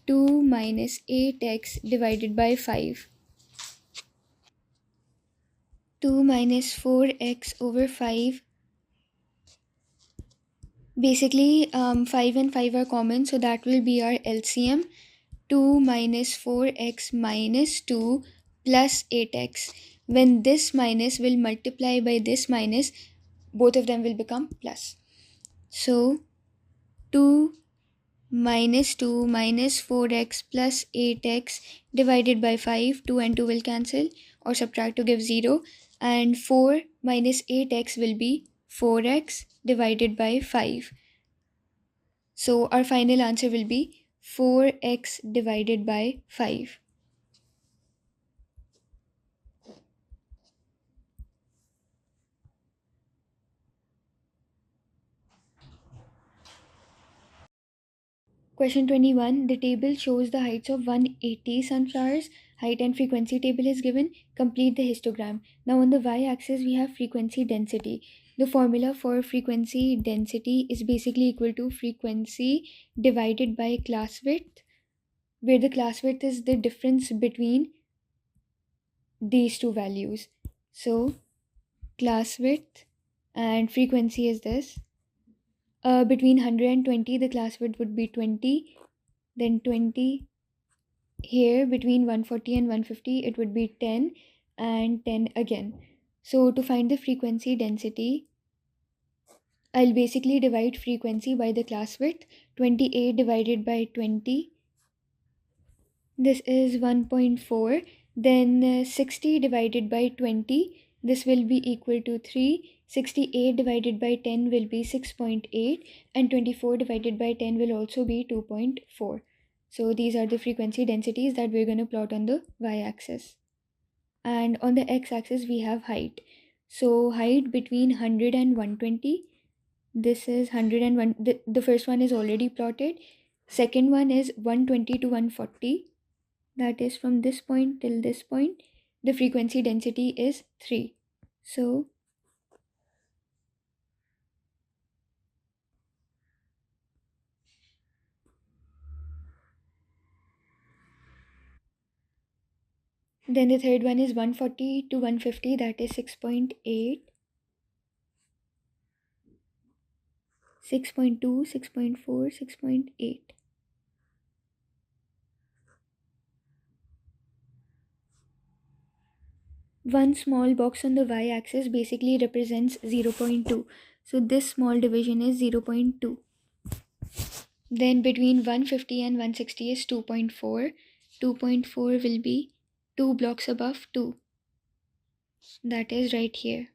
2 minus 8x divided by 5. 2 minus 4x over 5. Basically, 5 and 5 are common, so that will be our LCM. 2 minus 4x minus 2 plus 8x. When this minus will multiply by this minus, both of them will become plus. So 2 minus 2 minus 4x plus 8x divided by 5. 2 and 2 will cancel or subtract to give 0. And 4 minus 8x will be 4x divided by 5. So our final answer will be 4x divided by 5. Question 21. The table shows the heights of 180 sunflowers. Height and frequency table is given. Complete the histogram. Now on the y-axis we have frequency density. The formula for frequency density is basically equal to frequency divided by class width, where the class width is the difference between these two values. So class width and frequency is this. Between 100 and 20, the class width would be 20, then 20. Here between 140 and 150, it would be 10 and 10 again. So to find the frequency density, I'll basically divide frequency by the class width. 28 divided by 20, this is 1.4. Then 60 divided by 20, this will be equal to 3. 68 divided by 10 will be 6.8, and 24 divided by 10 will also be 2.4. So these are the frequency densities that we're going to plot on the y-axis. And on the x-axis we have height. So height between 100 and 120, this is 101. The first one is already plotted. Second one is 120 to 140. That is from this point till this point. The frequency density is 3. So then the third one is 140 to 150, that is 6.8, 6.2, 6.4, 6.8. One small box on the y-axis basically represents 0.2. So this small division is 0.2. Then between 150 and 160 is 2.4. 2.4 will be 2 blocks above 2. That is right here.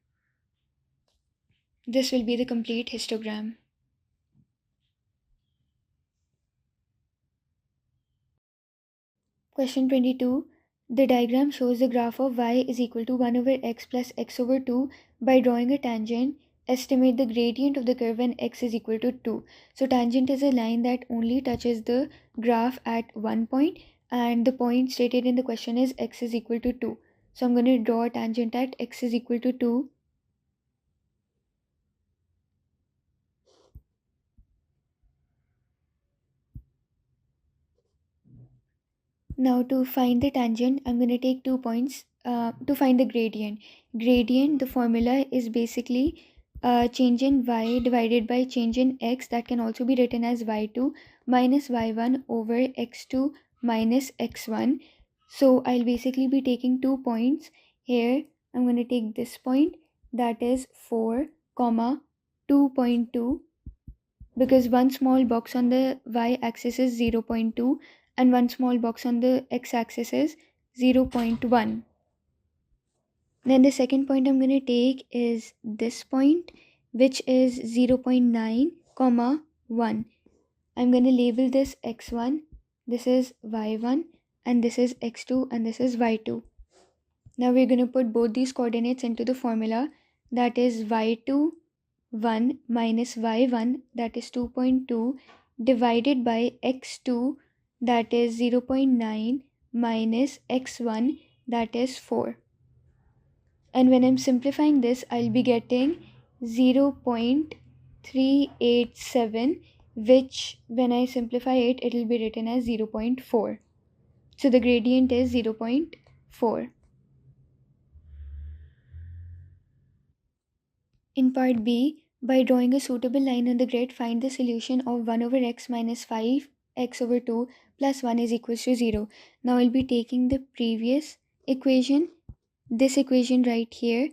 This will be the complete histogram. Question 22. The diagram shows the graph of y is equal to 1 over x plus x over 2. By drawing a tangent, estimate the gradient of the curve when x is equal to 2. So tangent is a line that only touches the graph at one point, and the point stated in the question is x is equal to 2. So I'm going to draw a tangent at x is equal to 2. Now to find the tangent, I'm going to take 2 points to find the gradient. Gradient, the formula is basically change in y divided by change in x, that can also be written as y2 minus y1 over x2 minus x1. So I'll basically be taking 2 points here. I'm going to take this point, that is 4, comma 2.2, because one small box on the y-axis is 0.2 and one small box on the x-axis is 0.1. Then the second point I'm going to take is this point, which is 0.9, comma 1. I'm going to label this x1, this is y1, and this is x2, and this is y2. Now we're going to put both these coordinates into the formula, that is y2 1 minus y1, that is 2.2, divided by x2, that is 0.9, minus x1, that is 4. And when I'm simplifying this, I'll be getting 0.387, which when I simplify it, it'll be written as 0.4. So the gradient is 0.4. In part B, by drawing a suitable line on the grid, find the solution of 1 over x minus 5x over 2 plus 1 is equals to 0. Now I'll be taking the previous equation, this equation right here,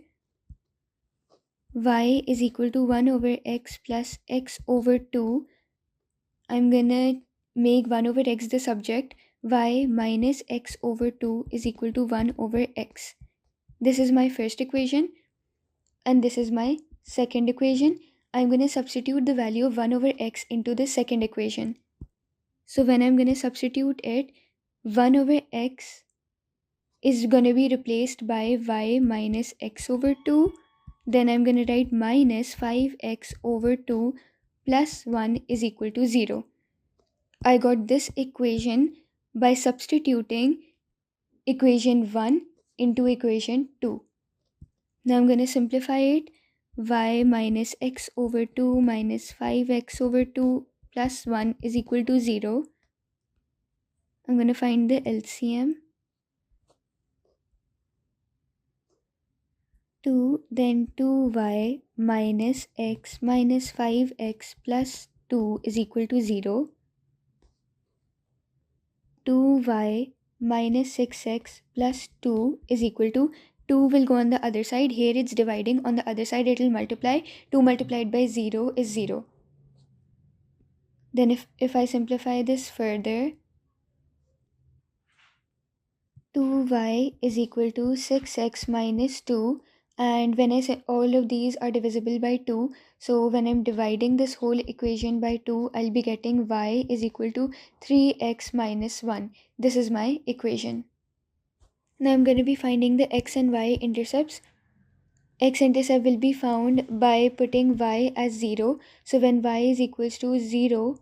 y is equal to 1 over x plus x over 2. I'm gonna make 1 over x the subject. Y minus x over 2 is equal to 1 over x. This is my first equation and this is my second equation. I'm going to substitute the value of 1 over x into the second equation. So when I'm going to substitute it, 1 over x is going to be replaced by y minus x over 2. Then I'm going to write minus 5x over 2 plus 1 is equal to 0. I got this equation by substituting equation 1 into equation 2. Now I'm going to simplify it. Y minus x over 2 minus 5x over 2 plus 1 is equal to 0. I'm going to find the LCM. 2, then 2y minus x minus 5x plus 2 is equal to 0. 2y minus 6x plus 2 is equal to 2 will go on the other side. Here it's dividing. On the other side it will multiply. 2 multiplied by 0 is 0. Then if I simplify this further, 2y is equal to 6x minus 2, and when I say all of these are divisible by 2, so when I'm dividing this whole equation by 2, I'll be getting y is equal to 3x minus 1. This is my equation. Now I'm going to be finding the x and y intercepts. X-intercept will be found by putting y as 0. So when y is equals to 0,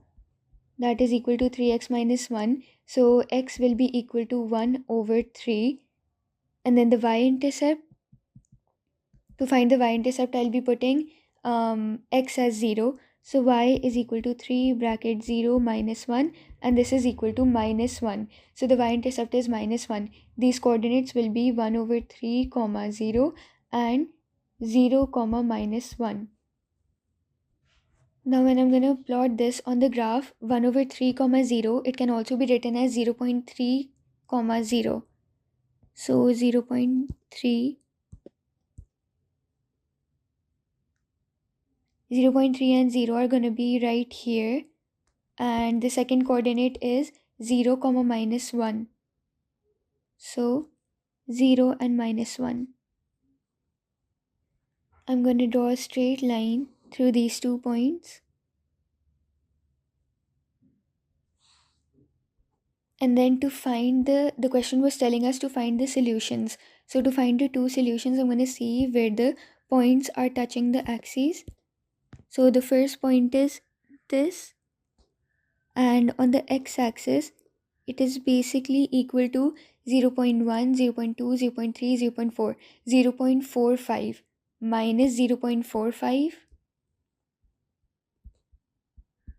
that is equal to 3x minus 1. So x will be equal to 1 over 3. And then the y-intercept, to find the y-intercept, I'll be putting x as 0. So y is equal to 3 bracket 0 minus 1, and this is equal to minus 1. So the y-intercept is minus 1. These coordinates will be 1 over 3 comma 0 and 0 comma minus 1. Now when I'm going to plot this on the graph, 1 over 3 comma 0, it can also be written as 0.3 comma 0. So 0.3 and 0 are going to be right here, and the second coordinate is 0 comma minus 1. So 0 and minus 1. I'm going to draw a straight line through these 2 points. And then to find the question was telling us to find the solutions. So to find the 2 solutions, I'm going to see where the points are touching the axes. So the first point is this, and on the x-axis, it is basically equal to 0.1, 0.2, 0.3, 0.4, 0.45 minus 0.45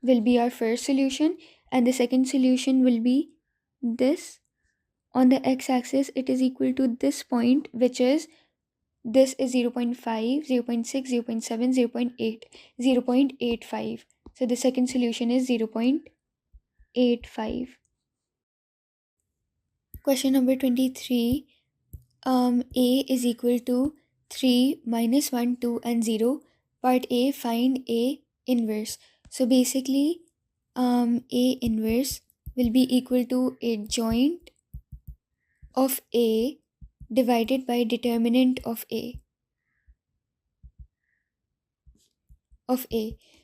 will be our first solution, and the second solution will be this. On the x-axis, it is equal to this point, which is this is 0.5, 0.6, 0.7, 0.8, 0.85. So the second solution is 0.85. Question number 23. A is equal to 3, minus 1, 2 and 0. Part A, find A inverse. So basically, A inverse will be equal to adjoint of A divided by determinant of A.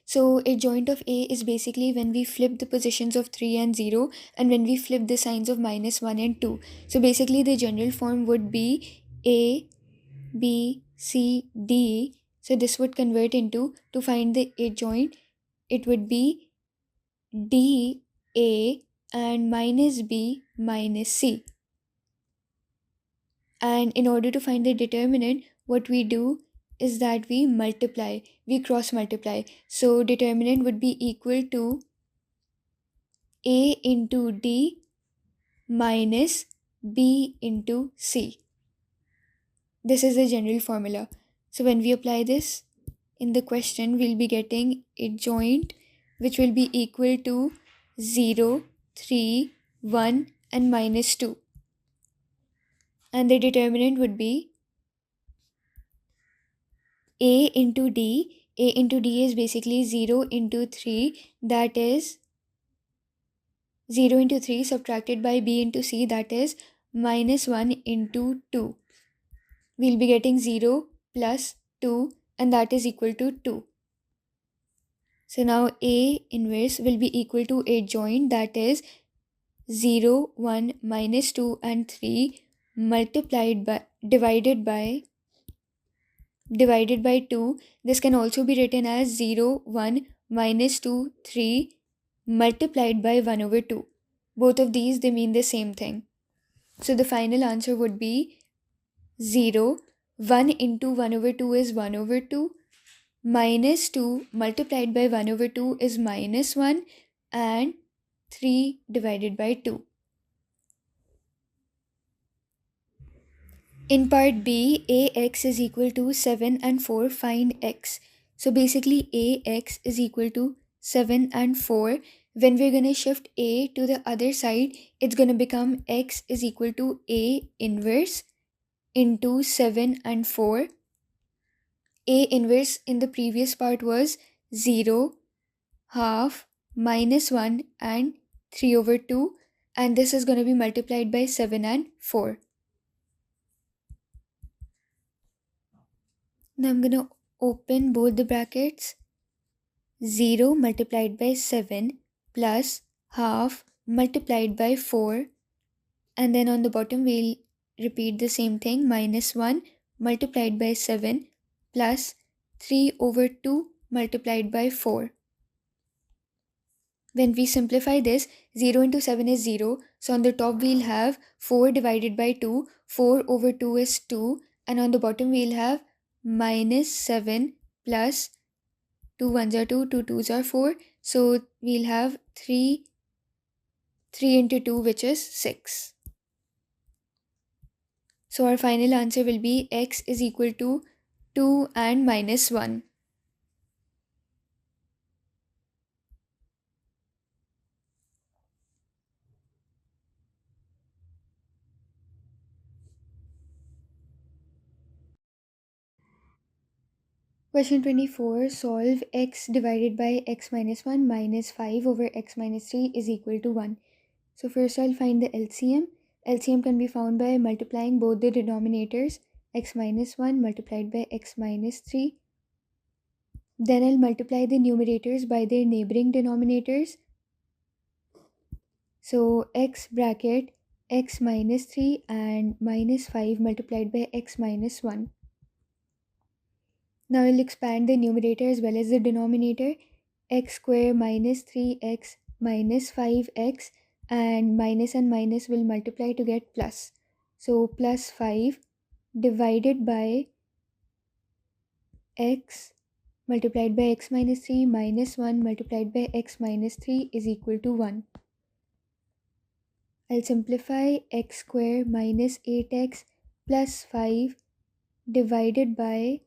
So adjoint of A is basically when we flip the positions of 3 and 0, and when we flip the signs of minus 1 and 2. So basically the general form would be A, B, C, D. So this would convert into, to find the adjoint, it would be D, A and minus B minus C. And in order to find the determinant, what we do is that we cross multiply. So determinant would be equal to A into D minus B into C. This is the general formula. So when we apply this in the question, we'll be getting a joint which will be equal to 0, 3, 1 and minus 2. And the determinant would be A into D. A into D is basically 0 into 3, that is 0 into 3 subtracted by B into C, that is minus 1 into 2. We'll be getting 0 plus 2 and that is equal to 2. So now A inverse will be equal to a joint, that is 0, 1, minus 2 and 3 divided by 2. This can also be written as 0, 1, minus 2, 3 multiplied by 1 over 2. Both of these, they mean the same thing. So the final answer would be 0, 1 into 1 over 2 is 1 over 2, minus 2 multiplied by 1 over 2 is minus 1, and 3 divided by 2. In part B, AX is equal to 7 and 4, find X. So basically AX is equal to 7 and 4. When we're going to shift A to the other side, it's going to become X is equal to A inverse into 7 and 4. A inverse in the previous part was 0, half, minus 1 and 3 over 2. And this is going to be multiplied by 7 and 4. Now I'm going to open both the brackets. 0 multiplied by 7 plus half multiplied by 4. And then on the bottom we'll repeat the same thing. Minus 1 multiplied by 7 plus 3 over 2 multiplied by 4. When we simplify this, 0 into 7 is 0. So on the top we'll have 4 divided by 2. 4 over 2 is 2. And on the bottom we'll have minus 7 plus 2 ones are 2, 2 twos are 4. So we'll have 3 into 2, which is 6. So our final answer will be X is equal to 2 and minus 1. Question 24. Solve x divided by x minus 1 minus 5 over x minus 3 is equal to 1. So first I'll find the LCM. LCM can be found by multiplying both the denominators, x minus 1 multiplied by x minus 3. Then I'll multiply the numerators by their neighboring denominators. So x bracket x minus 3 and minus 5 multiplied by x minus 1. Now I'll expand the numerator as well as the denominator. X square minus 3x minus 5x, and minus will multiply to get plus. So plus 5 divided by x multiplied by x minus 3 minus 1 multiplied by x minus 3 is equal to 1. I'll simplify x square minus 8x plus 5 divided by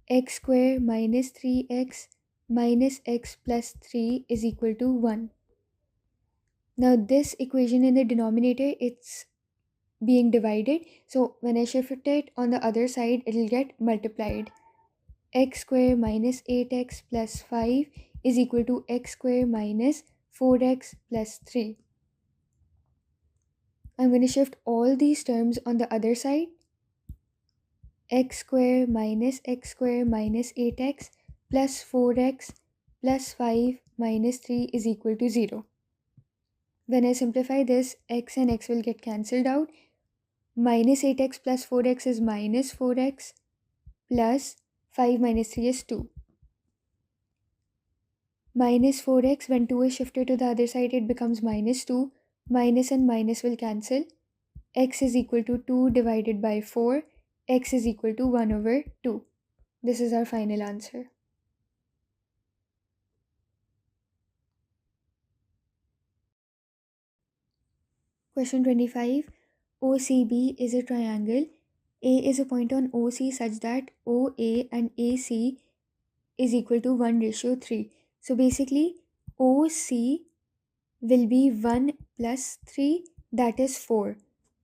x square minus 3x minus x plus 3 is equal to 1. Now this equation in the denominator, it's being divided. So when I shift it on the other side, it'll get multiplied. X square minus 8x plus 5 is equal to x square minus 4x plus 3. I'm going to shift all these terms on the other side. X square minus 8x plus 4x plus 5 minus 3 is equal to 0. When I simplify this, x and x will get cancelled out. Minus 8x plus 4x is minus 4x plus 5 minus 3 is 2. Minus 4x, when 2 is shifted to the other side, it becomes minus 2. Minus and minus will cancel. X is equal to 2 divided by 4. x is equal to 1 over 2. This is our final answer. Question 25. OCB is a triangle. A is a point on OC such that OA and AC is equal to 1:3. So basically, OC will be 1 plus 3, that is 4.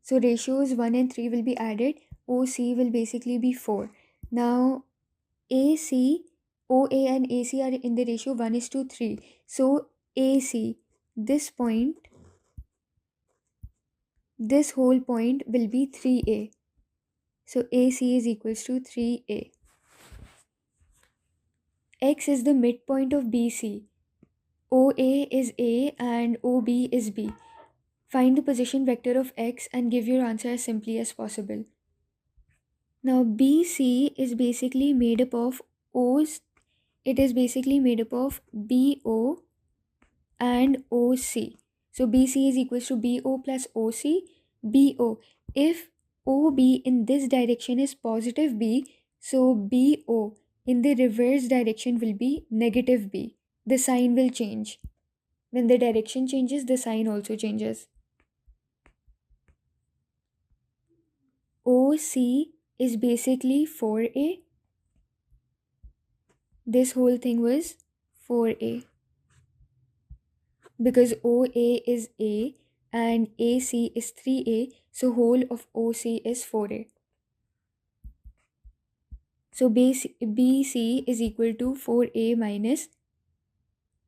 So ratios 1 and 3 will be added. OC will basically be 4. Now AC, OA and AC are in the ratio 1:3. So AC, this point, this whole point will be 3A. So AC is equals to 3A. X is the midpoint of BC. OA is A and OB is B. Find the position vector of X and give your answer as simply as possible. Now BC is basically made up of O's. It is basically made up of BO and OC. So BC is equals to BO plus OC. BO. If OB in this direction is positive B, so BO in the reverse direction will be negative B. The sign will change. When the direction changes, the sign also changes. OC is basically 4A. This whole thing was 4A. Because OA is A and AC is 3A, so whole of OC is 4A. So BC is equal to 4A minus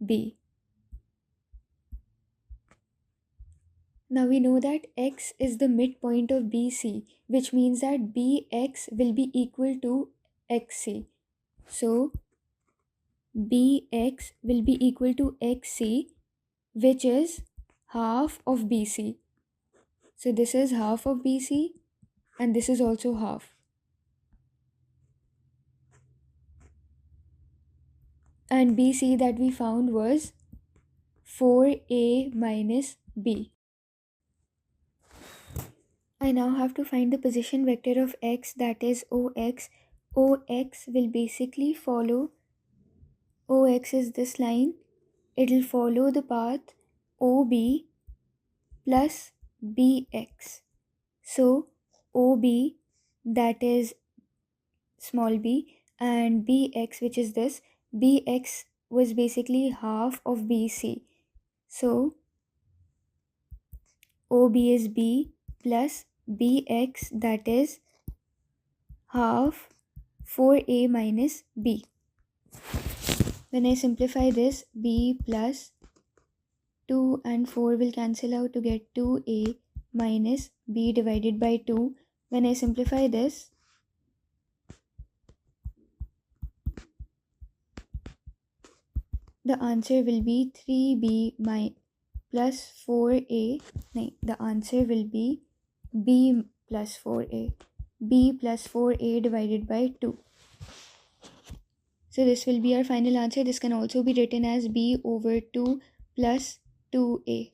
B. Now we know that X is the midpoint of BC, which means that BX will be equal to XC. So BX will be equal to XC, which is half of BC. So this is half of BC and this is also half. And BC that we found was 4A minus B. I now have to find the position vector of X, that is OX. OX will basically follow, OX is this line, it will follow the path OB plus BX. So OB, that is small b, and BX, which is this, BX was basically half of BC. So OB is B plus BX, that is half 4A minus B. When I simplify this, B plus 2 and 4 will cancel out to get 2A minus B divided by 2. When I simplify this, the answer will be 3B plus 4A. No, the answer will be B plus 4A. B plus 4A divided by 2. So this will be our final answer. This can also be written as B over 2 plus 2A.